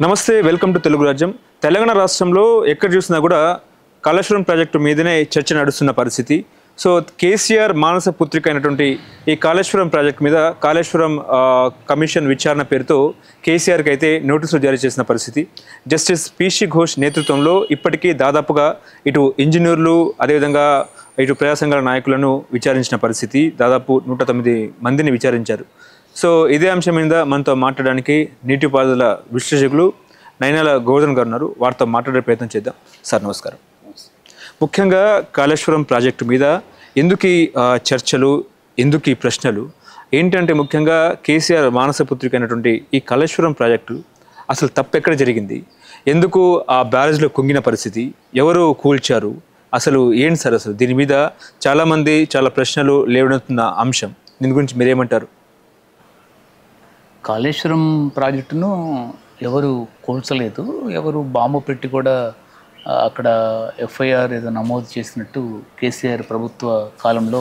నమస్తే, welcome to Telugu రాజ్యం. తెలంగాణ రాష్ట్రంలో ఎక్కడ చూసినా కూడా కాళేశ్వరం ప్రాజెక్టు మీదనే చర్చ నడుస్తున్న పరిస్థితి. సో కేసీఆర్ మానస పుత్రిక అయినటువంటి ఈ కాళేశ్వరం ప్రాజెక్టు మీద కాళేశ్వరం కమిషన్ విచారణ పేరుతో కేసీఆర్కి అయితే నోటీసులు జారీ చేసిన పరిస్థితి. జస్టిస్ పీసీ ఘోష్ నేతృత్వంలో ఇప్పటికీ దాదాపుగా ఇటు ఇంజనీర్లు అదేవిధంగా ఇటు ప్రజా సంఘాల నాయకులను విచారించిన పరిస్థితి. దాదాపు 109 మందిని విచారించారు. సో ఇదే అంశం మీద మనతో మాట్లాడడానికి నీటిపారుదల విశ్లేషకులు నైనాల గోవర్ధన్ గారు ఉన్నారు. వారితో మాట్లాడే ప్రయత్నం చేద్దాం. సార్ నమస్కారం. ముఖ్యంగా కాళేశ్వరం ప్రాజెక్టు మీద ఎందుకు ఈ చర్చలు, ఎందుకు ఈ ప్రశ్నలు ఏంటంటే, ముఖ్యంగా కేసీఆర్ మానసపుత్రిక అయినటువంటి ఈ కాళేశ్వరం ప్రాజెక్టు అసలు తప్పు ఎక్కడ జరిగింది, ఎందుకు ఆ బ్యారేజ్లో కుంగిన పరిస్థితి, ఎవరు కూల్చారు, అసలు ఏంటి సార్? అసలు దీని మీద చాలామంది చాలా ప్రశ్నలు లేవనెత్తున్న అంశం. దీని గురించి మీరేమంటారు? కాళేశ్వరం ప్రాజెక్టును ఎవరు కూల్చలేదు, ఎవరు బాంబు పెట్టి కూడా అక్కడ ఎఫ్ఐఆర్ ఏదో నమోదు చేసినట్టు కేసీఆర్ ప్రభుత్వ కాలంలో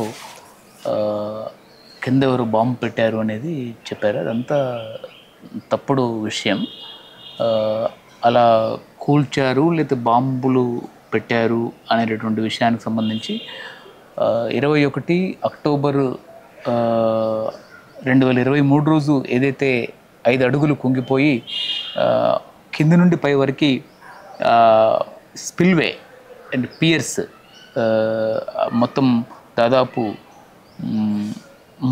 కింద ఎవరు బాంబు పెట్టారు అనేది చెప్పారు. అదంతా తప్పుడు విషయం. అలా కూల్చారు లేదా బాంబులు పెట్టారు అనేటటువంటి విషయానికి సంబంధించి 21 అక్టోబర్ 2023 రోజు ఏదైతే 5 అడుగులు కుంగిపోయి కింద నుండి పై వరకు స్పిల్వే అండ్ పియర్స్ మొత్తం దాదాపు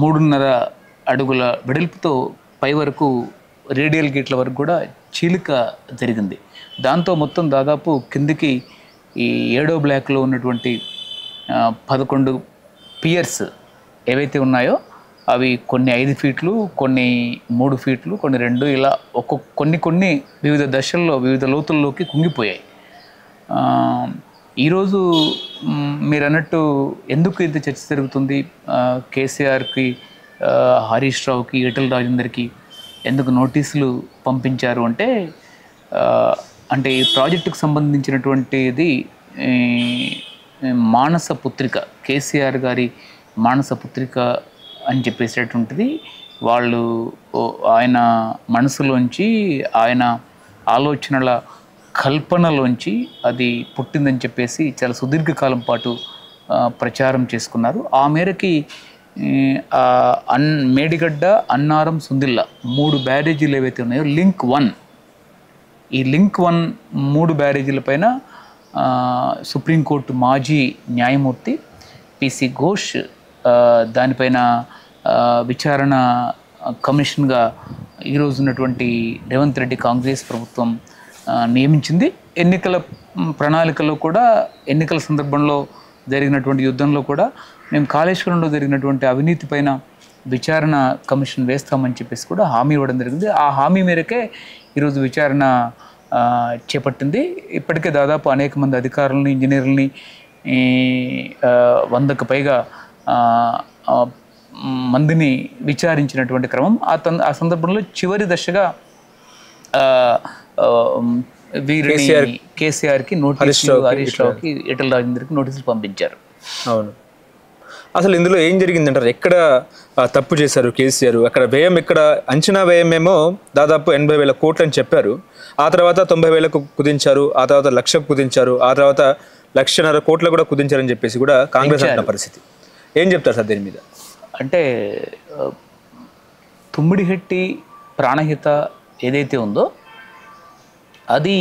3.5 అడుగుల వెడల్పుతో పై వరకు రేడియల్ గేట్ల వరకు కూడా చీలిక జరిగింది. దాంతో మొత్తం దాదాపు కిందికి ఈ 7వ బ్లాక్లో ఉన్నటువంటి 11 పియర్స్ ఏవైతే ఉన్నాయో అవి కొన్ని 5 ఫీట్లు, కొన్ని 3 ఫీట్లు, కొన్ని 2, ఇలా కొన్ని వివిధ దశల్లో వివిధ లోతుల్లోకి కుంగిపోయాయి. ఈరోజు మీరు అన్నట్టు ఎందుకు ఇంత చర్చ జరుగుతుంది, కేసీఆర్కి, హరీష్ రావుకి, ఈటెల రాజేందర్కి ఎందుకు నోటీసులు పంపించారు అంటే ఈ ప్రాజెక్టుకు సంబంధించినటువంటిది మానస పుత్రిక, కేసీఆర్ గారి మానస పుత్రిక అని చెప్పేసేటువంటిది వాళ్ళు ఆయన మనసులోంచి, ఆయన ఆలోచనల కల్పనలోంచి అది పుట్టిందని చెప్పేసి చాలా సుదీర్ఘకాలం పాటు ప్రచారం చేసుకున్నారు. ఆ మేరకి మేడిగడ్డ, అన్నారం, సుందిల్ల 3 బ్యారేజీలు ఏవైతే ఉన్నాయో లింక్ 1, ఈ లింక్ 1 3 బ్యారేజీల పైన సుప్రీంకోర్టు మాజీ న్యాయమూర్తి పీసీ ఘోష్ దానిపైన విచారణ కమిషన్గా ఈరోజు ఉన్నటువంటి రేవంత్ రెడ్డి కాంగ్రెస్ ప్రభుత్వం నియమించింది. ఎన్నికల ప్రణాళికలో కూడా, ఎన్నికల సందర్భంలో జరిగినటువంటి యుద్ధంలో కూడా మేము కాళేశ్వరంలో జరిగినటువంటి అవినీతి పైన విచారణ కమిషన్ వేస్తామని చెప్పేసి కూడా హామీ ఇవ్వడం జరిగింది. ఆ హామీ మేరకే ఈరోజు విచారణ చేపట్టింది. ఇప్పటికే దాదాపు అనేక మంది అధికారులని, ఇంజనీర్లని 100కు పైగా మందిని విచారించినటువంటి క్రమం. ఆ సందర్భంలో చివరి దశగా కేసీఆర్కి నోటీసులు, హరీష్ రావుకి, ఈటెల రాజేందర్కి నోటీసులు పంపించారు. అవును, అసలు ఇందులో ఏం జరిగిందంటారు? ఎక్కడ తప్పు చేశారు కేసీఆర్? అక్కడ వ్యయం, ఎక్కడ అంచనా వ్యయం ఏమో దాదాపు 80,000 కోట్లు అని చెప్పారు. ఆ తర్వాత 90,000కు కుదించారు, ఆ తర్వాత 1,00,000కు కుదించారు, ఆ తర్వాత 1,50,000 కోట్లు కూడా కుదించారని చెప్పేసి కూడా కాంగ్రెస్ అంటున్న పరిస్థితి. ఏం చెప్తారు సార్ దీని మీద? అంటే తుమ్మిడిహెట్టి ప్రాణహిత ఏదైతే ఉందో అది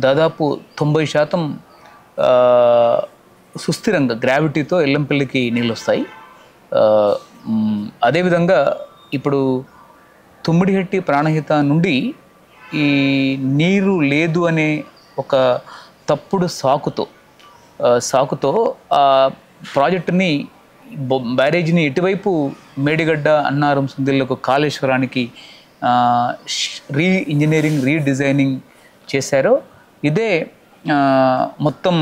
దాదాపు 90% సుస్థిరంగా గ్రావిటీతో ఎల్లంపల్లికి నీళ్ళు వస్తాయి. అదేవిధంగా ఇప్పుడు తుమ్మిడిహెట్టి ప్రాణహిత నుండి ఈ నీరు లేదు అనే ఒక తప్పుడు సాకుతో ఆ ప్రాజెక్టుని, బ్యారేజీని ఇటువైపు మేడిగడ్డ, అన్నారం, సుందిల్లకు, కాళేశ్వరానికి ఇంజనీరింగ్, రీడిజైనింగ్ చేశారో ఇదే మొత్తం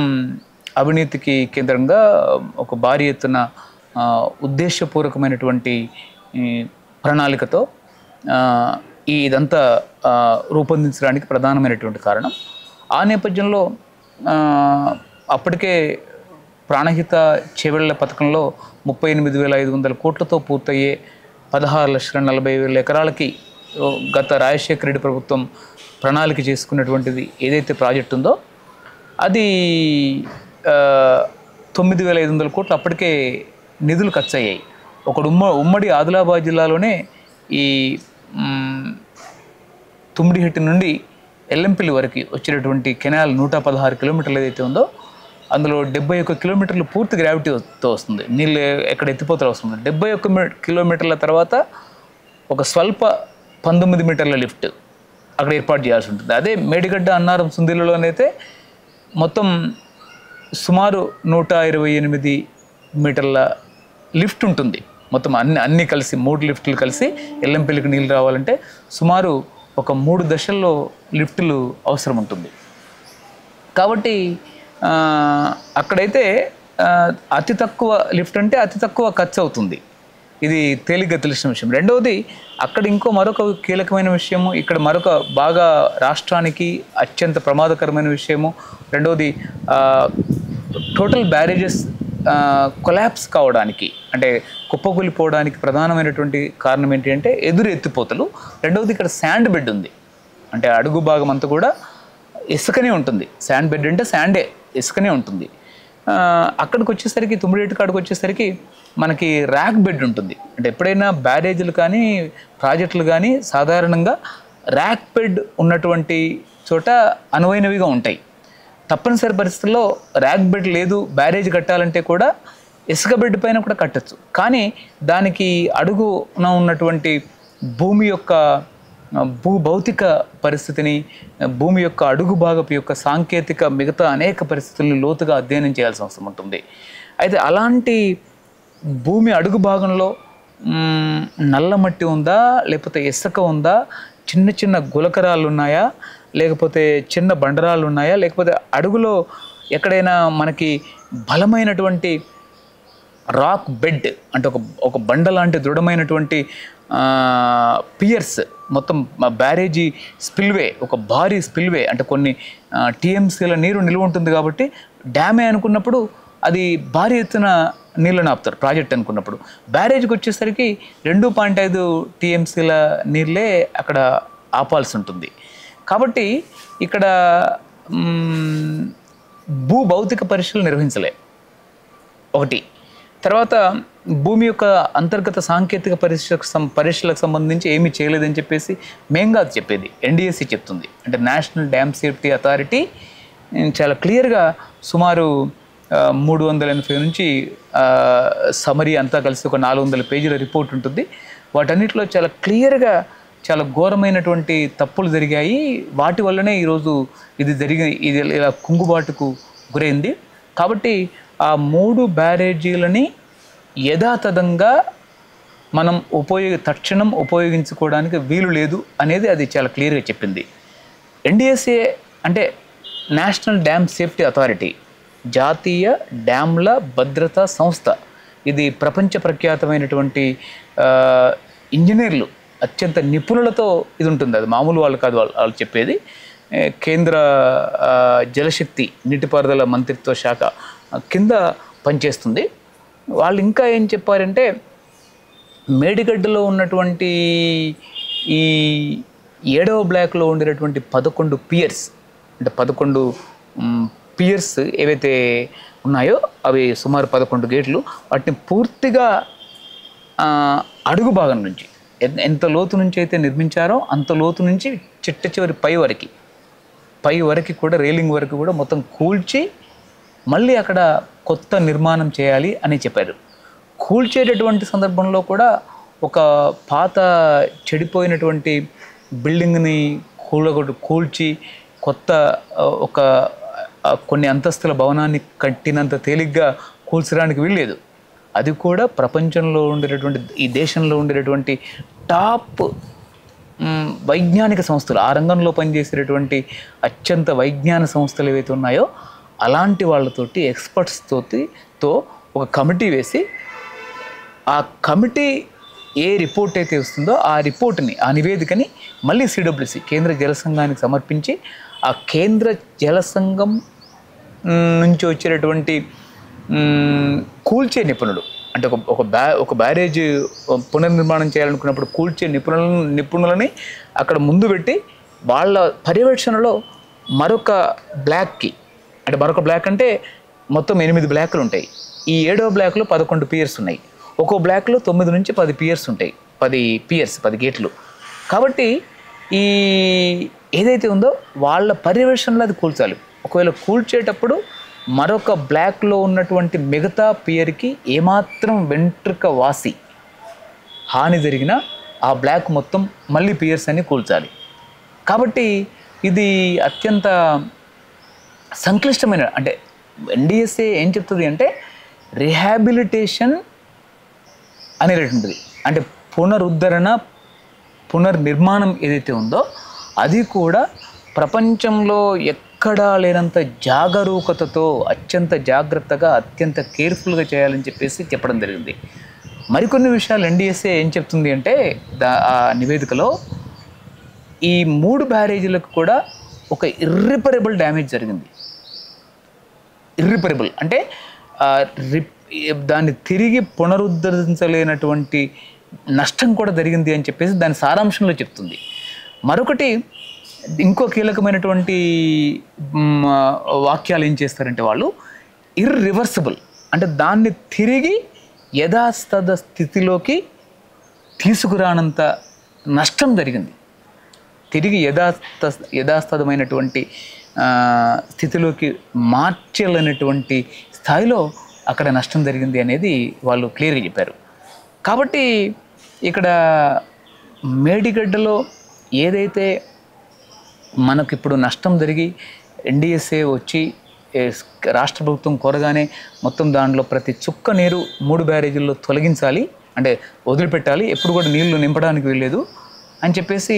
అవినీతికి కేంద్రంగా ఒక భారీ ఎత్తున ఉద్దేశపూర్వకమైనటువంటి ప్రణాళికతో ఇదంతా రూపొందించడానికి ప్రధానమైనటువంటి కారణం. ఆ నేపథ్యంలో అప్పటికే ప్రాణహిత చేవెళ్ల పథకంలో 38,500 కోట్లతో పూర్తయ్యే 16,40,000 ఎకరాలకి గత రాజశేఖర రెడ్డి ప్రభుత్వం ప్రణాళిక చేసుకున్నటువంటిది ఏదైతే ప్రాజెక్ట్ ఉందో అది 9,500 కోట్లు అప్పటికే నిధులు ఖర్చు అయ్యాయి. ఒకడు ఉమ్మడి ఆదిలాబాద్ జిల్లాలోనే ఈ తుమ్మిడిహెట్టి నుండి ఎల్లంపల్లి వరకు వచ్చేటటువంటి కెనాల్ 116 కిలోమీటర్లు ఏదైతే ఉందో అందులో 71 కిలోమీటర్లు పూర్తి గ్రావిటీతో వస్తుంది, నీళ్ళు ఎక్కడ ఎత్తిపోతలు వస్తుంది. 71 కిలోమీటర్ల తర్వాత ఒక స్వల్ప 19 మీటర్ల లిఫ్ట్ అక్కడ ఏర్పాటు చేయాల్సి ఉంటుంది. అదే మేడిగడ్డ అన్నారం సుందిలలోనైతే మొత్తం సుమారు 128 మీటర్ల లిఫ్ట్ ఉంటుంది. మొత్తం అన్నీ కలిసి 3 లిఫ్టులు కలిసి ఎల్లంపల్లికి నీళ్ళు రావాలంటే సుమారు ఒక 3 దశల్లో లిఫ్టులు అవసరం ఉంటుంది. కాబట్టి అక్కడైతే అతి తక్కువ లిఫ్ట్ అంటే అతి తక్కువ ఖర్చు అవుతుంది. ఇది తేలిగ్గా తెలిసిన విషయం. రెండవది అక్కడ మరొక కీలకమైన విషయము, ఇక్కడ మరొక బాగా రాష్ట్రానికి అత్యంత ప్రమాదకరమైన విషయము. రెండవది టోటల్ బ్యారేజెస్ కొలాప్స్ కావడానికి అంటే కుప్పకూలిపోవడానికి ప్రధానమైనటువంటి కారణం ఏంటి అంటే ఎదురు ఎత్తిపోతలు. రెండవది ఇక్కడ శాండ్ బెడ్ ఉంది, అంటే అడుగు భాగం అంతా కూడా ఇసుకనే ఉంటుంది. శాండ్ బెడ్ అంటే శాండే, ఇసుకనే ఉంటుంది. అక్కడికి వచ్చేసరికి తుమ్మిడిహెట్టి కాడికి వచ్చేసరికి మనకి ర్యాక్ బెడ్ ఉంటుంది. అంటే ఎప్పుడైనా బ్యారేజీలు కానీ ప్రాజెక్టులు కానీ సాధారణంగా ర్యాక్ బెడ్ ఉన్నటువంటి చోట అనువైనవిగా ఉంటాయి. తప్పనిసరి పరిస్థితుల్లో ర్యాక్ బెడ్ లేదు, బ్యారేజ్ కట్టాలంటే కూడా ఇసుక బెడ్ పైన కూడా కట్టచ్చు. కానీ దానికి అడుగున ఉన్నటువంటి భూమి యొక్క భౌతిక పరిస్థితిని, భూమి యొక్క అడుగు భాగపు యొక్క సాంకేతిక మిగతా అనేక పరిస్థితులను లోతుగా అధ్యయనం చేయాల్సిన అవసరం ఉంటుంది. అయితే అలాంటి భూమి అడుగు భాగంలో నల్ల మట్టి ఉందా, లేకపోతే ఇసుక ఉందా, చిన్న చిన్న గులకరాలు ఉన్నాయా, లేకపోతే చిన్న బండరాలు ఉన్నాయా, లేకపోతే అడుగులో ఎక్కడైనా మనకి బలమైనటువంటి రాక్ బెడ్ అంటే ఒక బండ లాంటి దృఢమైనటువంటి పియర్స్, మొత్తం బ్యారేజీ స్పిల్వే, ఒక భారీ స్పిల్వే అంటే కొన్ని టీఎంసీల నీరు నిలువ ఉంటుంది కాబట్టి డ్యామే అనుకున్నప్పుడు అది భారీ ఎత్తున నీళ్ళని ఆపుతారు ప్రాజెక్ట్ అనుకున్నప్పుడు. బ్యారేజ్కి వచ్చేసరికి 2.5 టీఎంసీల నీళ్ళే అక్కడ ఆపాల్సి ఉంటుంది. కాబట్టి ఇక్కడ భౌతిక పరీక్షలు నిర్వహించలే ఒకటి. తర్వాత భూమి యొక్క అంతర్గత సాంకేతిక పరీక్షలకు సంబంధించి ఏమీ చేయలేదని చెప్పేసి మేం కాదు చెప్పేది, ఎన్డిఎస్సి చెప్తుంది. అంటే నేషనల్ డ్యామ్ సేఫ్టీ అథారిటీ చాలా క్లియర్గా సుమారు 380 నుంచి సమరీ అంతా కలిసి ఒక 400 పేజీల రిపోర్ట్ ఉంటుంది. వాటన్నిటిలో చాలా క్లియర్గా చాలా ఘోరమైనటువంటి తప్పులు జరిగాయి, వాటి వల్లనే ఈరోజు ఇది ఇలా కుంగుబాటుకు గురైంది. కాబట్టి ఆ 3 బ్యారేజీలని యథాతథంగా మనం తక్షణం ఉపయోగించుకోవడానికి వీలు లేదు అనేది అది చాలా క్లియర్గా చెప్పింది. ఎన్డిఎస్ఏ అంటే నేషనల్ డ్యామ్ సేఫ్టీ అథారిటీ, జాతీయ డ్యామ్ల భద్రతా సంస్థ. ఇది ప్రపంచ ప్రఖ్యాతమైనటువంటి ఇంజనీర్లు, అత్యంత నిపుణులతో ఇది ఉంటుంది. అది మామూలు వాళ్ళు కాదు వాళ్ళు చెప్పేది. కేంద్ర జలశక్తి నీటిపారుదల మంత్రిత్వ శాఖ కింద పనిచేస్తుంది. వాళ్ళు ఇంకా ఏం చెప్పారంటే మేడిగడ్డలో ఉన్నటువంటి ఈ 7వ బ్లాక్లో ఉండేటటువంటి 11 పియర్స్ అంటే 11 పియర్స్ ఏవైతే ఉన్నాయో అవి సుమారు 11 గేట్లు, వాటిని పూర్తిగా అడుగు భాగం నుంచి ఎంత లోతు నుంచి అయితే నిర్మించారో అంత లోతు నుంచి చిట్ట చివరి పై వరకు కూడా రైలింగ్ వరకు కూడా మొత్తం కూల్చి మళ్ళీ అక్కడ కొత్త నిర్మాణం చేయాలి అని చెప్పారు. కూల్చేటటువంటి సందర్భంలో కూడా ఒక పాత చెడిపోయినటువంటి బిల్డింగ్ని కూల్చి కొత్త ఒక కొన్ని అంతస్తుల భవనాన్ని కట్టినంత తేలిగ్గా కూల్చడానికి వీల్లేదు. అది కూడా ప్రపంచంలో ఉండేటటువంటి, ఈ దేశంలో ఉండేటటువంటి టాప్ వైజ్ఞానిక సంస్థలు, ఆ రంగంలో పనిచేసేటటువంటి అత్యంత వైజ్ఞాన సంస్థలు ఏవైతే ఉన్నాయో అలాంటి వాళ్ళతోటి ఎక్స్పర్ట్స్తో ఒక కమిటీ వేసి ఆ కమిటీ ఏ రిపోర్ట్ అయితే వస్తుందో ఆ నివేదికని మళ్ళీ సిడబ్ల్యూసి కేంద్ర జల సంఘానికి సమర్పించి ఆ కేంద్ర జల సంఘం నుంచి వచ్చేటటువంటి కూల్చే నిపుణులు అంటే ఒక బ్యారేజ్ పునర్నిర్మాణం చేయాలనుకున్నప్పుడు కూల్చే నిపుణులని అక్కడ ముందు పెట్టి వాళ్ళ పర్యవేక్షణలో మరొక బ్లాక్కి, అంటే మరొక బ్లాక్ అంటే మొత్తం 8 బ్లాక్లు ఉంటాయి. ఈ 7వ బ్లాక్లో 11 పియర్స్ ఉన్నాయి. ఒక్కో బ్లాక్లో 9 నుంచి 10 పియర్స్ ఉంటాయి. 10 గేట్లు. కాబట్టి ఈ ఏదైతే ఉందో వాళ్ళ పర్యవేక్షణలో అది కూల్చాలి. ఒకవేళ కూల్చేటప్పుడు మరొక బ్లాక్లో ఉన్నటువంటి మిగతా పియర్కి ఏమాత్రం వెంట్రుక వాసి హాని జరిగినా ఆ బ్లాక్ మొత్తం మళ్ళీ పియర్స్ అని కూల్చాలి. కాబట్టి ఇది అత్యంత సంక్లిష్టమైన, అంటే ఎన్డిఎస్ఏ ఏం చెప్తుంది అంటే రిహాబిలిటేషన్ అనేటువంటిది, అంటే పునర్నిర్మాణం ఏదైతే ఉందో అది కూడా ప్రపంచంలో ఎక్కడా లేనంత జాగరూకతతో అత్యంత జాగ్రత్తగా అత్యంత కేర్ఫుల్గా చేయాలని చెప్పడం జరిగింది. మరికొన్ని విషయాలు ఎన్డిఎస్ఏ ఏం చెప్తుంది అంటే ఆ నివేదికలో ఈ 3 బ్యారేజీలకు కూడా ఒక ఇర్రిపరబుల్ డ్యామేజ్ జరిగింది. ఇర్రిపరబుల్ అంటే దాన్ని తిరిగి పునరుద్ధరించలేనటువంటి నష్టం కూడా జరిగింది అని చెప్పేసి దాని సారాంశంలో చెప్తుంది. మరొకటి ఇంకో కీలకమైనటువంటి వాక్యాలు ఏం చేస్తారంటే వాళ్ళు ఇర్రివర్సిబుల్, అంటే దాన్ని తిరిగి యథాస్థిత స్థితిలోకి తీసుకురానంత నష్టం జరిగింది. తిరిగి యథాస్థితమైనటువంటి స్థితిలోకి మార్చలేనటువంటి స్థాయిలో అక్కడ నష్టం జరిగింది అనేది వాళ్ళు క్లియర్గా చెప్పారు. కాబట్టి ఇక్కడ మేడిగడ్డలో ఏదైతే మనకు ఇప్పుడు నష్టం జరిగి ఎన్డిఎస్ఏ వచ్చి రాష్ట్ర ప్రభుత్వం కోరగానే మొత్తం దాంట్లో ప్రతి చుక్క నీరు 3 బ్యారేజీల్లో తొలగించాలి, అంటే వదిలిపెట్టాలి, ఎప్పుడు కూడా నీళ్లు నింపడానికి వెళ్ళలేదు అని చెప్పేసి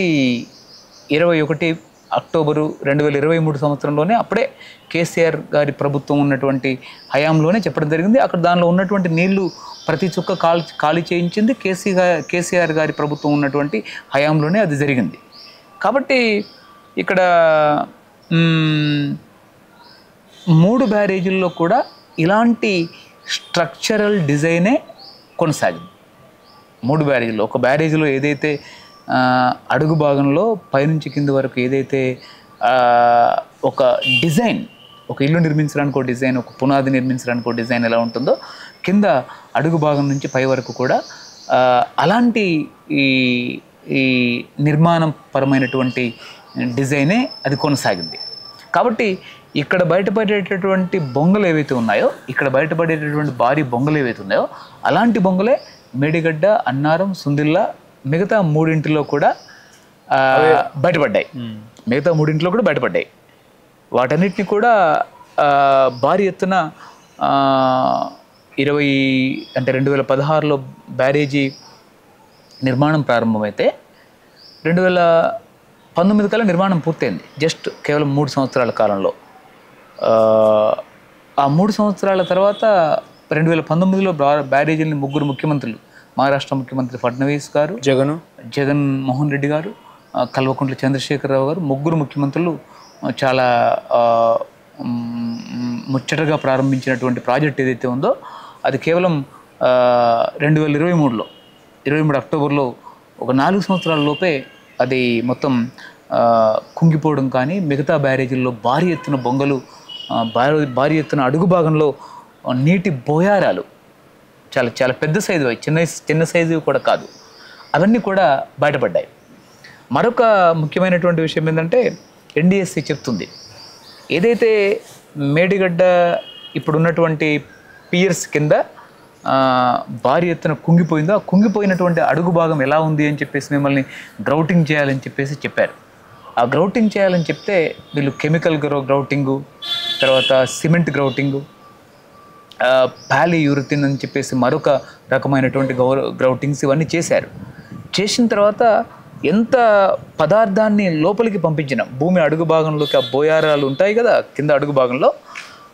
21 అక్టోబరు 2023 సంవత్సరంలోనే అప్పుడే కేసీఆర్ గారి ప్రభుత్వం ఉన్నటువంటి హయాంలోనే చెప్పడం జరిగింది. అక్కడ దానిలో ఉన్నటువంటి నీళ్లు ప్రతి చుక్క ఖాళీ చేయించింది కేసీఆర్ గారి ప్రభుత్వం ఉన్నటువంటి హయాంలోనే అది జరిగింది. కాబట్టి ఇక్కడ 3 బ్యారేజీల్లో కూడా ఇలాంటి స్ట్రక్చరల్ డిజైనే కొనసాగింది. 3 బ్యారేజీల్లో, ఒక బ్యారేజీలో ఏదైతే అడుగు భాగంలో పైనుంచి కింది వరకు ఏదైతే ఒక డిజైన్, ఒక ఇల్లు నిర్మించడానికి ఒక డిజైన్, ఒక పునాది నిర్మించడానికి ఒక డిజైన్ ఎలా ఉంటుందో కింద అడుగు భాగం నుంచి పై వరకు కూడా అలాంటి ఈ నిర్మాణం పరమైనటువంటి డిజైనే అది కొనసాగింది. కాబట్టి ఇక్కడ బయటపడేటటువంటి బొంగలు ఏవైతే ఉన్నాయో, ఇక్కడ బయటపడేటటువంటి భారీ బొంగలు ఏవైతే ఉన్నాయో అలాంటి బొంగలే మేడిగడ్డ, అన్నారం, సుందిల్లా మిగతా 3 కూడా బయటపడ్డాయి. మిగతా 3 కూడా బయటపడ్డాయి. వాటన్నిటిని కూడా భారీ ఎత్తున 2016లో బ్యారేజీ నిర్మాణం ప్రారంభమైతే 2019 కల్లా నిర్మాణం పూర్తయింది. జస్ట్ కేవలం 3 సంవత్సరాల కాలంలో. ఆ 3 సంవత్సరాల తర్వాత 2019లో బ్యారేజీని 3 ముఖ్యమంత్రులు, మహారాష్ట్ర ముఖ్యమంత్రి ఫడ్నవీస్ గారు, జగన్ మోహన్ రెడ్డి గారు, కల్వకుంట్ల చంద్రశేఖరరావు గారు, 3 ముఖ్యమంత్రులు చాలా ముచ్చటగా ప్రారంభించినటువంటి ప్రాజెక్ట్ ఏదైతే ఉందో అది కేవలం 2023లో 23 అక్టోబర్లో ఒక 4 సంవత్సరాల లోపే అది మొత్తం కుంగిపోవడం కానీ, మిగతా బ్యారేజీల్లో భారీ ఎత్తున బొంగలు, భారీ ఎత్తున అడుగు భాగంలో నీటి బోయారాలు, చాలా చాలా పెద్ద సైజు, చిన్న సైజు కూడా కాదు, అవన్నీ కూడా బయటపడ్డాయి. మరొక ముఖ్యమైనటువంటి విషయం ఏంటంటే ఎన్డిఎస్సి చెప్తుంది, ఏదైతే మేడిగడ్డ ఇప్పుడున్నటువంటి పియర్స్ కింద భారీ ఎత్తున కుంగిపోయిందో ఆ కుంగిపోయినటువంటి అడుగు భాగం ఎలా ఉంది అని చెప్పేసి మిమ్మల్ని గ్రౌటింగ్ చేయాలని చెప్పారు. ఆ గ్రౌటింగ్ చేయాలని చెప్తే వీళ్ళు కెమికల్ గ్రౌటింగు, తర్వాత సిమెంట్ గ్రౌటింగు, పాలియూరిథిన్ అని చెప్పేసి మరొక రకమైనటువంటి గ్రౌటింగ్స్ ఇవన్నీ చేశారు. చేసిన తర్వాత ఎంత పదార్థాన్ని లోపలికి పంపించిన భూమి అడుగు భాగంలోకి, ఆ బోయారాలు ఉంటాయి కదా కింద అడుగు భాగంలో,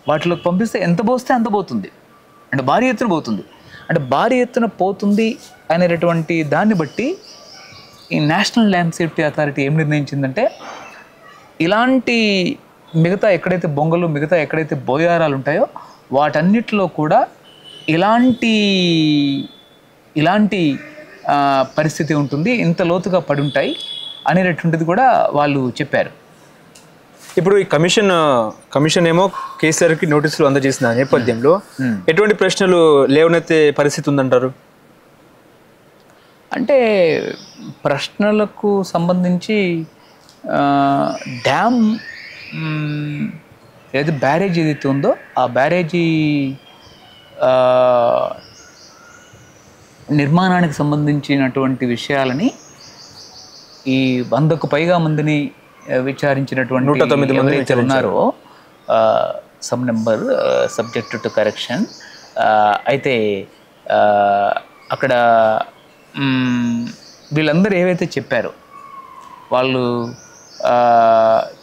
వాటిలోకి పంపిస్తే ఎంత పోస్తే అంత పోతుంది, అంటే భారీ ఎత్తున పోతుంది. అంటే భారీ ఎత్తున పోతుంది అనేటటువంటి దాన్ని బట్టి ఈ నేషనల్ ల్యాండ్ సేఫ్టీ అథారిటీ ఏం నిర్ణయించిందంటే ఇలాంటి మిగతా ఎక్కడైతే బొంగలు, మిగతా ఎక్కడైతే బోయారాలు ఉంటాయో వాటన్నిటిలో కూడా ఇలాంటి పరిస్థితి ఉంటుంది, ఇంత లోతుగా పడుంటాయి అనేటటువంటిది కూడా వాళ్ళు చెప్పారు. ఇప్పుడు ఈ కమిషన్ ఏమో కేసీఆర్కి నోటీసులు అందజేసిన నేపథ్యంలో ఎటువంటి ప్రశ్నలు లేవనెత్తే పరిస్థితి ఉందంటారు? అంటే ప్రశ్నలకు సంబంధించి డ్యామ్ ఏదైతే బ్యారేజ్ ఏదైతే ఉందో ఆ బ్యారేజీ నిర్మాణానికి సంబంధించినటువంటి విషయాలని ఈ 100కు పైగా మందిని విచారించినటువంటి 109 మంది ఎవరైతే ఉన్నారో some number subject to correction, అయితే అక్కడ వీళ్ళందరూ ఏవైతే చెప్పారో వాళ్ళు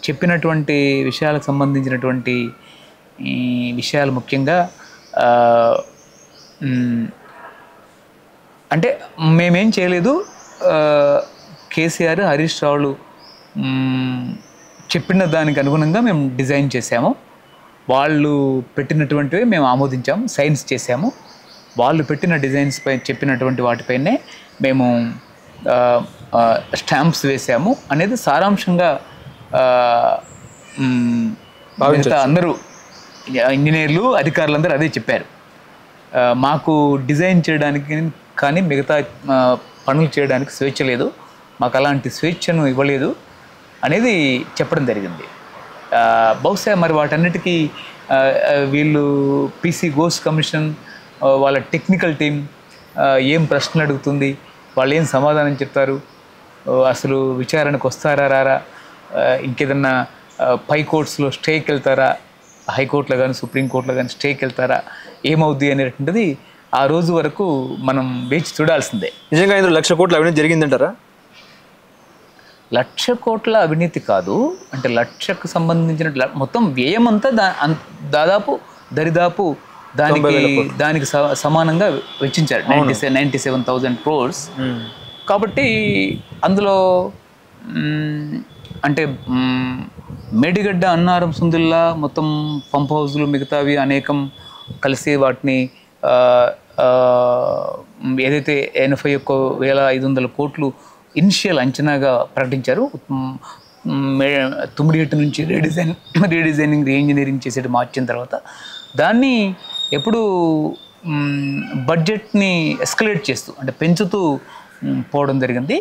చెప్పినటువంటి విషయాలకు సంబంధించినటువంటి ఈ విషయాలు ముఖ్యంగా అంటే మేమేం చేయలేదు, కేసీఆర్ హరీష్ రావులు చెప్పిన దానికి అనుగుణంగా మేము డిజైన్ చేసాము, వాళ్ళు పెట్టినటువంటివి మేము ఆమోదించాము, సైన్స్ చేసాము, వాళ్ళు పెట్టిన డిజైన్స్ పై చెప్పినటువంటి వాటిపైనే మేము స్టాంప్స్ వేసాము అనేది సారాంశంగా అందరూ ఇంజనీర్లు అధికారులందరూ అదే చెప్పారు. మాకు డిజైన్ చేయడానికి కానీ మిగతా పనులు చేయడానికి స్వేచ్ఛ లేదు, మాకు అలాంటి స్వేచ్ఛను ఇవ్వలేదు అనేది చెప్పడం జరిగింది. బహుశా మరి వాటన్నిటికీ వీళ్ళు పీసీ ఘోష్ కమిషన్ వాళ్ళ టెక్నికల్ టీం ఏం ప్రశ్నలు అడుగుతుంది, వాళ్ళు ఏం సమాధానం చెప్తారు, అసలు విచారణకు వస్తారా రారా, ఇంకేదన్నా పై కోర్ట్స్లో స్టేకి వెళ్తారా, హైకోర్టులో కానీ సుప్రీంకోర్టులో కానీ స్టేకి వెళ్తారా, ఏమవుద్ది అనేటువంటిది ఆ రోజు వరకు మనం వేచి చూడాల్సిందే. నిజంగా ఇందులో 1,00,000 కోట్ల అవినీతి జరిగిందంటారా? 1,00,000 కోట్ల అవినీతి కాదు, అంటే 1,00,000కు సంబంధించిన మొత్తం వ్యయం అంతా దాదాపు దరిదాపు దానికి సమానంగా వెచ్చించారు 97,000 crores. కాబట్టి అందులో అంటే మేడిగడ్డ, అన్నారం, సుందిల్లా మొత్తం పంప్ హౌస్లు మిగతావి అనేకం కలిసి వాటిని ఏదైతే 81,500 కోట్లు ఇనిషియల్ అంచనాగా ప్రకటించారు. తుమ్మిడిగట్టు నుంచి రీడిజైనింగ్ రీఇంజనీరింగ్ చేసేది మార్చిన తర్వాత దాన్ని ఎప్పుడు బడ్జెట్ని ఎస్కలేట్ చేస్తూ అంటే పెంచుతూ పోవడం జరిగింది.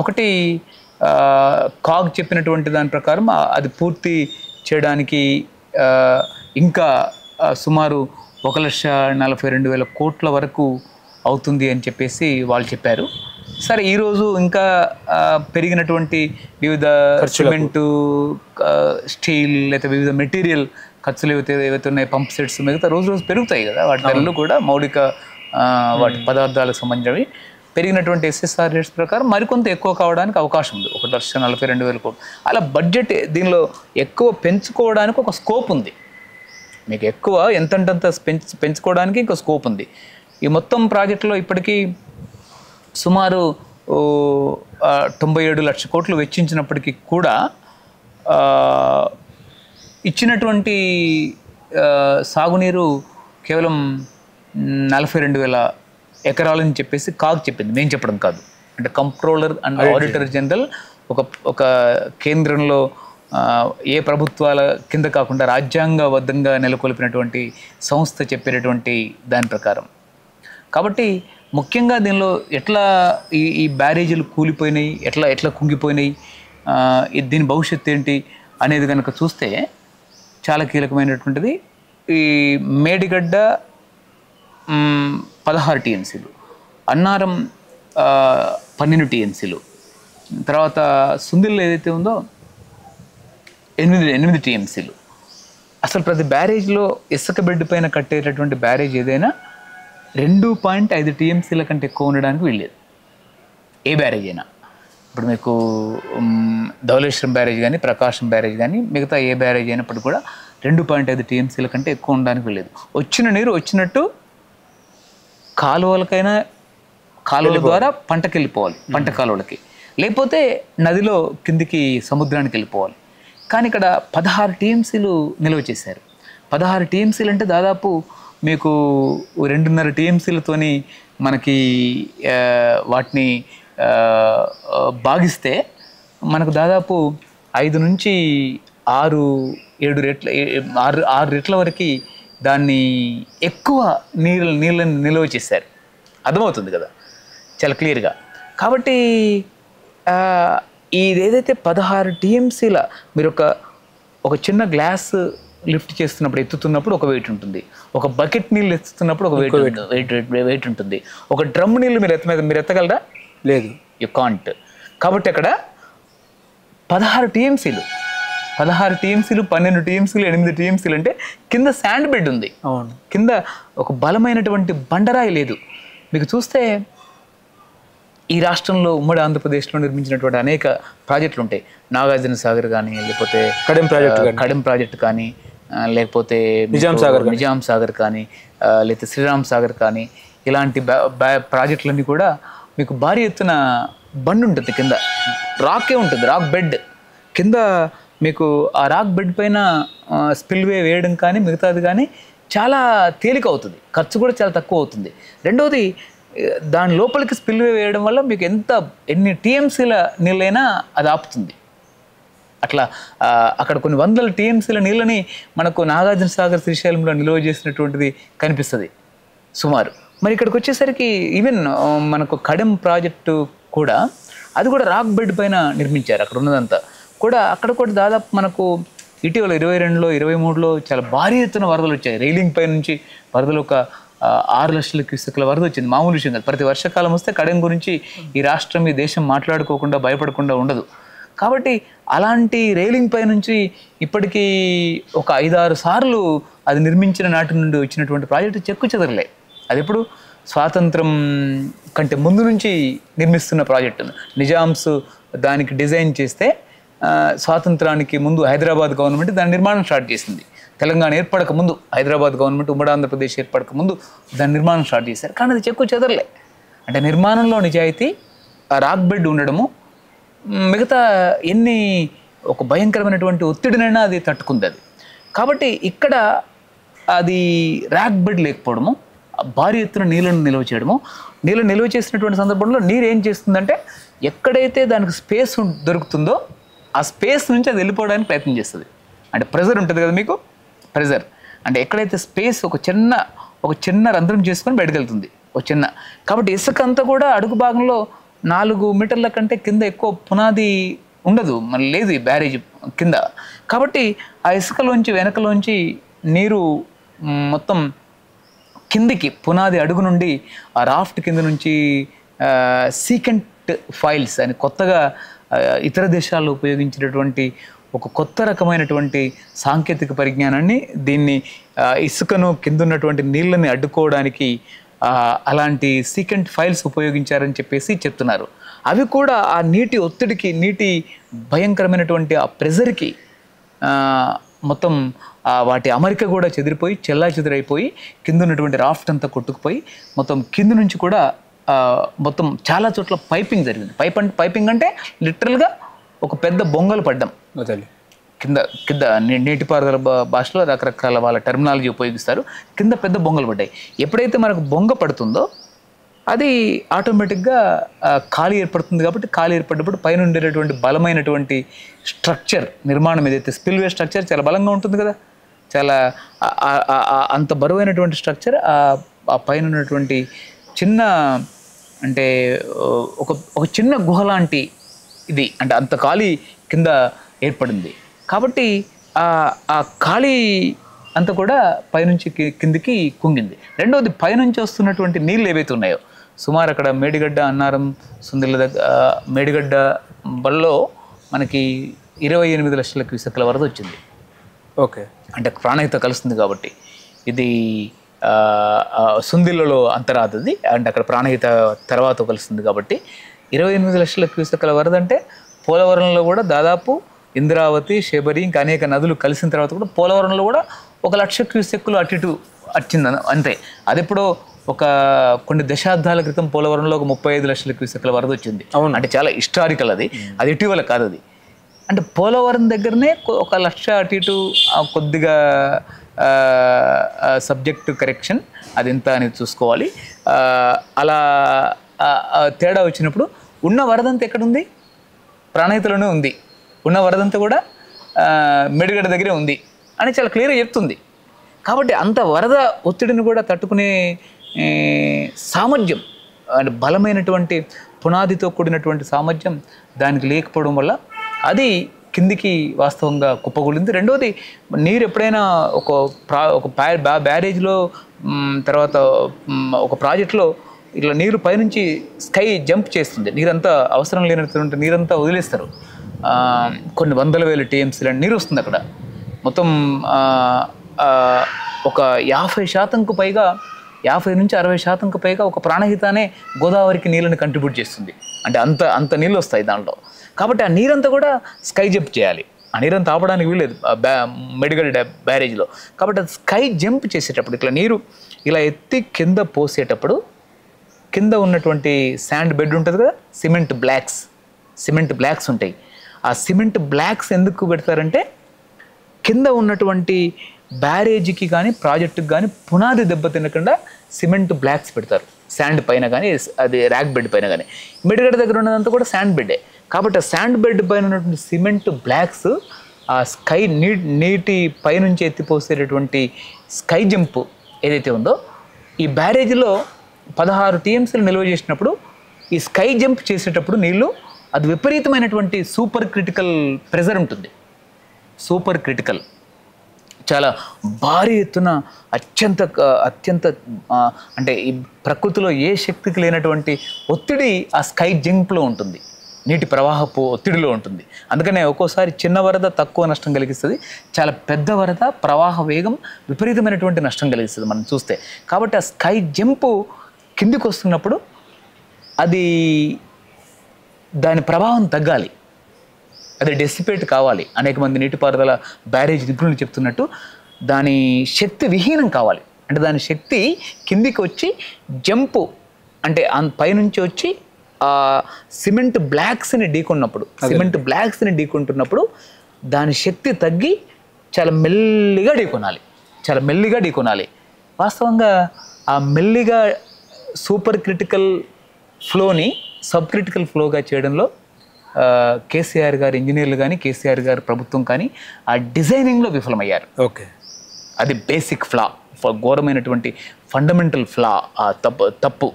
ఒకటి కాగ్ చెప్పినటువంటి దాని ప్రకారం అది పూర్తి చేయడానికి ఇంకా సుమారు 1,42,000 కోట్ల వరకు అవుతుంది అని చెప్పేసి వాళ్ళు చెప్పారు. సరే, ఈరోజు ఇంకా పెరిగినటువంటి వివిధ సిమెంటు, స్టీల్ లేదా వివిధ మెటీరియల్ ఖర్చులు ఏవైతే ఉన్నాయి, పంప్ సెట్స్ మిగతా రోజు పెరుగుతాయి కదా, వాటి ధరలు కూడా మౌలిక వాటి పదార్థాలకు సంబంధించినవి పెరిగినటువంటి ఎస్ఎస్ఆర్ రేట్స్ ప్రకారం మరికొంత ఎక్కువ కావడానికి అవకాశం ఉంది, 1,42,000 కోట్లు. అలా బడ్జెట్ దీనిలో ఎక్కువ పెంచుకోవడానికి ఒక స్కోప్ ఉంది, మీకు ఎక్కువ ఎంతంటంత పెంచుకోవడానికి ఇంకో స్కోప్ ఉంది. ఈ మొత్తం ప్రాజెక్టులో ఇప్పటికీ సుమారు 97 లక్షల కోట్లు వెచ్చించినప్పటికీ కూడా ఇచ్చినటువంటి సాగునీరు కేవలం 42,000 ఎకరాలని చెప్పేసి కాగ్ చెప్పింది, మేము చెప్పడం కాదు. అంటే కంప్ట్రోలర్ అండ్ ఆడిటర్ జనరల్ ఒక కేంద్రంలో ఏ ప్రభుత్వాల కింద కాకుండా రాజ్యాంగబద్ధంగా నెలకొల్పినటువంటి సంస్థ చెప్పేటటువంటి దాని ప్రకారం. కాబట్టి ముఖ్యంగా దీనిలో ఎట్లా ఈ బ్యారేజీలు కూలిపోయినాయి, ఎట్లా కుంగిపోయినాయి, దీని భవిష్యత్తు ఏంటి అనేది కనుక చూస్తే చాలా కీలకమైనటువంటిది. ఈ మేడిగడ్డ 16 టీఎంసీలు, అన్నారం 12 టీఎంసీలు, తర్వాత సుందిల్లో ఏదైతే ఉందో 8 టీఎంసీలు. అసలు ప్రతి బ్యారేజ్లో ఇసుక బెడ్ పైన కట్టేటటువంటి బ్యారేజ్ ఏదైనా 2.5 టీఎంసీల కంటే ఎక్కువ ఉండడానికి వీల్లేదు, ఏ బ్యారేజ్ అయినా. ఇప్పుడు మీకు ధవళేశ్వరం బ్యారేజ్ కానీ, ప్రకాశం బ్యారేజ్ కానీ, మిగతా ఏ బ్యారేజ్ అయినప్పుడు కూడా 2.5 టీఎంసీల కంటే ఎక్కువ ఉండడానికి వీల్లేదు. వచ్చిన నీరు వచ్చినట్టు కాలువల ద్వారా పంటకి వెళ్ళిపోవాలి, పంట కాలువలకి, లేకపోతే నదిలో కిందికి సముద్రానికి వెళ్ళిపోవాలి. కానీ ఇక్కడ 16 టీఎంసీలు నిల్వ చేశారు. 16 టీఎంసీలు అంటే దాదాపు మీకు 2.5 టీఎంసీలతోని మనకి వాటిని భాగిస్తే మనకు దాదాపు 5 నుంచి 6-7 రెట్ల 6 రెట్ల వరకు దాన్ని ఎక్కువ నీళ్ళని నిల్వ చేశారు. అర్థమవుతుంది కదా చాలా క్లియర్గా. కాబట్టి ఇదేదైతే 16 టీఎంసీల మీరు ఒక చిన్న గ్లాస్ లిఫ్ట్ చేస్తున్నప్పుడు ఎత్తుతున్నప్పుడు ఒక వెయిట్ ఉంటుంది, ఒక బకెట్ నీళ్ళు ఎత్తుతున్నప్పుడు ఒక వెయిట్ ఉంటుంది, ఒక డ్రమ్ నీళ్ళు మీరు ఎత్తగలరా? లేదు, యు కాంట్. కాబట్టి అక్కడ 16 టీఎంసీలు 12 టీఎంసీలు 8 టీఎంసీలు అంటే కింద శాండ్ బెడ్ ఉంది. అవును, కింద ఒక బలమైనటువంటి బండరాయి లేదు. మీకు చూస్తే ఈ రాష్ట్రంలో ఉమ్మడి ఆంధ్రప్రదేశ్లో నిర్మించినటువంటి అనేక ప్రాజెక్టులు ఉంటాయి. నాగార్జున సాగర్ కానీ, లేకపోతే కడెం ప్రాజెక్ట్ కానీ, లేకపోతే నిజాం సాగర్ కానీ, లేకపోతే శ్రీరామ్ సాగర్ కానీ, ఇలాంటి ప్రాజెక్టులన్నీ కూడా మీకు భారీ ఎత్తున బండ్ ఉంటుంది, కింద రాకే ఉంటుంది, రాక్ బెడ్ కింద. మీకు ఆ రాక్ బెడ్ పైన స్పిల్వే వేయడం కానీ మిగతాది కానీ చాలా తేలిక అవుతుంది, ఖర్చు కూడా చాలా తక్కువ అవుతుంది. రెండవది, దాని లోపలికి స్పిల్వే వేయడం వల్ల మీకు ఎన్ని టీఎంసీల నీళ్ళైనా అది ఆపుతుంది. అట్లా అక్కడ కొన్ని వందల టీఎంసీల నీళ్ళని మనకు నాగార్జున సాగర్ శ్రీశైలంలో నిల్వ చేసినటువంటిది కనిపిస్తుంది సుమారు. మరి ఇక్కడికి వచ్చేసరికి ఈవెన్ మనకు కడెం ప్రాజెక్టు కూడా అది కూడా రాక్ బెడ్ పైన నిర్మించారు. అక్కడ ఉన్నదంతా కూడా అక్కడ కూడా దాదాపు మనకు ఇటీవల 22లో 23లో చాలా భారీ ఎత్తున వరదలు వచ్చాయి. రైలింగ్ పై నుంచి వరదలు ఒక 6 లక్షల క్యూసెక్ల వరద వచ్చింది. మామూలు విషయం కాదు. ప్రతి వర్షాకాలం వస్తే కడెం గురించి ఈ రాష్ట్రం ఈ దేశం మాట్లాడుకోకుండా భయపడకుండా ఉండదు. కాబట్టి అలాంటి రైలింగ్ పై నుంచి ఇప్పటికీ ఒక 5-6 సార్లు అది నిర్మించిన నాటి నుండి వచ్చినటువంటి ప్రాజెక్టు చెక్కు చెదరలే. అది ఎప్పుడు స్వాతంత్రం కంటే ముందు నుంచి నిర్మిస్తున్న ప్రాజెక్టు. నిజామ్స్ దానికి డిజైన్ చేస్తే స్వాతంత్రానికి ముందు హైదరాబాద్ గవర్నమెంట్ దాని నిర్మాణం స్టార్ట్ చేసింది. తెలంగాణ ఏర్పడక ముందు హైదరాబాద్ గవర్నమెంట్ ఉమ్మడి ఆంధ్రప్రదేశ్ ఏర్పడక ముందు దాని నిర్మాణం స్టార్ట్ చేశారు. కానీ అది చెక్కు చెదరలే. అంటే నిర్మాణంలో నిజాయితీ, ఆ రాక్ బెడ్ ఉండడము, మిగతా ఎన్ని ఒక భయంకరమైనటువంటి ఒత్తిడినైనా అది తట్టుకుంది అది. కాబట్టి ఇక్కడ అది రాక్ బెడ్ లేకపోవడము, భారీ ఎత్తున నీళ్ళను నిల్వ చేయడము, నీళ్ళు నిల్వ చేసినటువంటి సందర్భంలో నీరు ఏం చేస్తుందంటే ఎక్కడైతే దానికి స్పేస్ దొరుకుతుందో ఆ స్పేస్ నుంచి అది వెళ్ళిపోవడానికి ప్రయత్నం చేస్తుంది. అంటే ప్రెజర్ ఉంటుంది కదా మీకు, ప్రెజర్ అంటే ఎక్కడైతే స్పేస్ ఒక చిన్న రంధ్రం చేసుకొని బయటకు వెళ్తుంది ఒక చిన్న. కాబట్టి ఇసుక అంతా కూడా అడుగు భాగంలో 4 మీటర్ల కంటే కింద ఎక్కువ పునాది ఉండదు, మరి లేదు ఈ బ్యారేజ్ కింద. కాబట్టి ఆ ఇసుకలోంచి వెనకలోంచి నీరు మొత్తం కిందికి పునాది అడుగు నుండి ఆ రాఫ్ట్ కింద నుంచి సీకెంట్ ఫైల్స్ అని కొత్తగా ఇతర దేశాల్లో ఉపయోగించినటువంటి ఒక కొత్త రకమైనటువంటి సాంకేతిక పరిజ్ఞానాన్ని, దీన్ని ఇసుకను కింద ఉన్నటువంటి నీళ్ళని అడ్డుకోవడానికి అలాంటి సీకెంట్ ఫైల్స్ ఉపయోగించారని చెప్పేసి చెప్తున్నారు. అవి కూడా ఆ నీటి ఒత్తిడికి, నీటి భయంకరమైనటువంటి ఆ ప్రెజర్కి మొత్తం వాటి అమరిక కూడా చెదిరిపోయి చెల్లాచెదురైపోయి కింద ఉన్నటువంటి రాఫ్ట్ అంతా కొట్టుకుపోయి మొత్తం కింద నుంచి కూడా మొత్తం చాలా చోట్ల పైపింగ్ జరిగింది. పైపింగ్ అంటే లిటరల్గా ఒక పెద్ద బొంగలు పడ్డం. కింద నీటిపారుదల భాషలో రకరకాల వాళ్ళ టెర్మినాలజీ ఉపయోగిస్తారు. కింద పెద్ద బొంగలు పడ్డాయి. ఎప్పుడైతే మనకు బొంగ పడుతుందో అది ఆటోమేటిక్గా ఖాళీ ఏర్పడుతుంది. కాబట్టి ఖాళీ ఏర్పడినప్పుడు పైన ఉండేటటువంటి బలమైనటువంటి స్ట్రక్చర్ నిర్మాణం ఏదైతే స్పిల్వే స్ట్రక్చర్ చాలా బలంగా ఉంటుంది కదా, చాలా అంత బరువైనటువంటి స్ట్రక్చర్ ఆ పైన ఉన్నటువంటి చిన్న అంటే ఒక చిన్న గుహ లాంటి ఇది అంటే అంత ఖాళీ కింద ఏర్పడింది. కాబట్టి ఆ ఖాళీ అంతా కూడా పైనుంచి కిందికి కుంగింది. రెండవది, పైనుంచి వస్తున్నటువంటి నీళ్ళు ఏవైతే ఉన్నాయో సుమారు అక్కడ మేడిగడ్డ, అన్నారం, సుందిళ్ళ మేడిగడ్డ బల్లో మనకి 28 లక్షల క్యూసెక్ల వరద వచ్చింది. ఓకే, అంటే ప్రాణహిత కలుస్తుంది కాబట్టి ఇది సుందిళ్ళలో అంతరాదది అంటే అక్కడ ప్రాణహిత తర్వాత కలుస్తుంది కాబట్టి 28 లక్షల క్యూసెక్ల వరద అంటే పోలవరంలో కూడా దాదాపు ఇంద్రావతి, శబరి ఇంకా అనేక నదులు కలిసిన తర్వాత కూడా పోలవరంలో కూడా 1 లక్ష క్యూసెక్కులు అటు ఇటు వచ్చింది అంతే. అది ఎప్పుడో కొన్ని దశాబ్దాల క్రితం పోలవరంలో 35 లక్షల క్యూసెక్ల వరద వచ్చింది. అంటే చాలా హిస్టారికల్ అది ఇటీవల కాదు. అది అంటే పోలవరం దగ్గరనే 1 లక్ష అటు ఇటు కొద్దిగా సబ్జెక్ట్ కరెక్షన్ అది ఎంత అనేది చూసుకోవాలి. అలా తేడా వచ్చినప్పుడు ఉన్న వరదంతా ఎక్కడుంది? ప్రాణహితలోనే ఉంది. ఉన్న వరదంతా కూడా మెడిగడ్డ దగ్గరే ఉంది అని చాలా క్లియర్గా చెప్తుంది. కాబట్టి అంత వరద ఒత్తిడిని కూడా తట్టుకునే సామర్థ్యం అంటే బలమైనటువంటి పునాదితో కూడినటువంటి సామర్థ్యం దానికి లేకపోవడం వల్ల అది కిందికి వాస్తవంగా కుప్పగూలింది. రెండోది, నీరు ఎప్పుడైనా ఒక బ్యారేజ్లో తర్వాత ఒక ప్రాజెక్టులో ఇట్లా నీరు పైనుంచి స్కై జంప్ చేస్తుంది. నీరంతా అవసరం లేనటువంటి నీరంతా వదిలేస్తారు. కొన్ని వందల వేల టీఎంసీ నీరు వస్తుంది అక్కడ. మొత్తం ఒక 50% పైగా 50 నుంచి 60% పైగా ఒక ప్రాణహితానే గోదావరికి నీళ్ళని కంట్రిబ్యూట్ చేస్తుంది. అంటే అంత నీళ్ళు వస్తాయి దాంట్లో. కాబట్టి ఆ నీరంతా కూడా స్కై జంప్ చేయాలి. ఆ నీరంతా ఆపడానికి వీల్లేదు మెడిగల్ బ్యారేజ్లో. కాబట్టి అది స్కై జంప్ చేసేటప్పుడు ఇట్లా నీరు ఇలా ఎత్తి కింద పోసేటప్పుడు కింద ఉన్నటువంటి శాండ్ బెడ్ ఉంటుంది కదా, సిమెంట్ బ్లాక్స్ ఉంటాయి. ఆ సిమెంట్ బ్లాక్స్ ఎందుకు పెడతారంటే కింద ఉన్నటువంటి బ్యారేజీకి కానీ ప్రాజెక్టుకి కానీ పునాది దెబ్బ తినకుండా సిమెంట్ బ్లాక్స్ పెడతారు. శాండ్ పైన కానీ అది ర్యాక్ బెడ్ పైన కానీ. మెడిగడ్డ దగ్గర ఉన్నదంతా కూడా శాండ్ బెడ్డే. కాబట్టి ఆ శాండ్ బెడ్ పైన ఉన్నటువంటి సిమెంట్ బ్లాక్స్ ఆ స్కై నీటి పైనుంచి ఎత్తిపోసేటటువంటి స్కై జంప్ ఏదైతే ఉందో ఈ బ్యారేజీలో 16 టీఎంసీలు నిల్వ చేసినప్పుడు ఈ స్కై జంప్ చేసేటప్పుడు నీళ్ళు అది విపరీతమైనటువంటి సూపర్ క్రిటికల్ ప్రెజర్ ఉంటుంది. సూపర్ క్రిటికల్ చాలా భారీ ఎత్తున అత్యంత అంటే ఈ ప్రకృతిలో ఏ శక్తికి లేనటువంటి ఒత్తిడి ఆ స్కై జంప్లో ఉంటుంది. నీటి ప్రవాహపు ఒత్తిడిలో ఉంటుంది. అందుకనే ఒక్కోసారి చిన్న వరద తక్కువ నష్టం కలిగిస్తుంది, చాలా పెద్ద వరద ప్రవాహ వేగం విపరీతమైనటువంటి నష్టం కలిగిస్తుంది మనం చూస్తే. కాబట్టి ఆ స్కై జంపు కిందికి వస్తున్నప్పుడు అది దాని ప్రభావం తగ్గాలి, అది డెసిపేట్ కావాలి. అనేక మంది నీటిపారుదల బ్యారేజ్ నిపుణులు చెప్తున్నట్టు దాని శక్తి విహీనం కావాలి. అంటే దాని శక్తి కిందికి వచ్చి జంపు అంటే పైనుంచి వచ్చి ఆ సిమెంట్ బ్లాక్స్ని ఢీకొంటున్నప్పుడు దాని శక్తి తగ్గి చాలా మెల్లిగా ఢీకొనాలి. వాస్తవంగా ఆ మెల్లిగా సూపర్ క్రిటికల్ ఫ్లోని సబ్ క్రిటికల్ ఫ్లోగా చేయడంలో కేసీఆర్ గారు ఇంజనీర్లు కానీ కేసీఆర్ గారు ప్రభుత్వం కానీ ఆ డిజైనింగ్లో విఫలమయ్యారు. ఓకే, అది బేసిక్ ఫ్లా, ఘోరమైనటువంటి ఫండమెంటల్ ఫ్లా, ఆ తప్పు.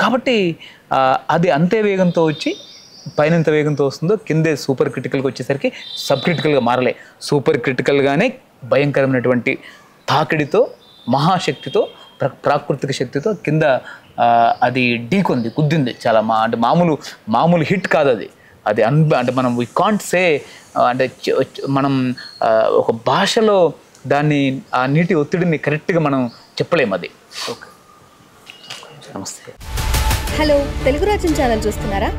కాబట్టి అది అంతే వేగంతో వచ్చి పైన ఎంత వేగంతో వస్తుందో కిందే సూపర్ క్రిటికల్కి వచ్చేసరికి సబ్ క్రిటికల్గా మారలే. సూపర్ క్రిటికల్గానే భయంకరమైనటువంటి తాకిడితో మహాశక్తితో ప్రాకృతిక శక్తితో కింద అది గుద్దింది. చాలా అంటే మామూలు హిట్ కాదు అది. అంటే మనం వి కాంట్ సే, అంటే మనం ఒక భాషలో దాన్ని ఆ నీటి ఒత్తిడిని కరెక్ట్గా మనం చెప్పలేము అది. ఓకే, నమస్తే. హలో, తెలుగు రాజ్యం ఛానల్ చూస్తున్నారా?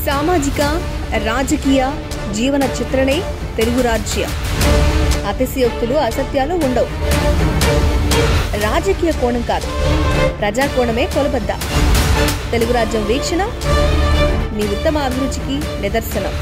సామాజిక రాజకీయ జీవన చిత్రణే తెలుగు రాజ్యం. అతిశయోక్తులు అసత్యాలు ఉండవు. రాజకీయ కోణం కాదు, ప్రజా కోణమే కొలబద్ద. తెలుగు రాజ్యం వీక్షణ మీ ఉత్తమ అభిరుచికి నిదర్శనం.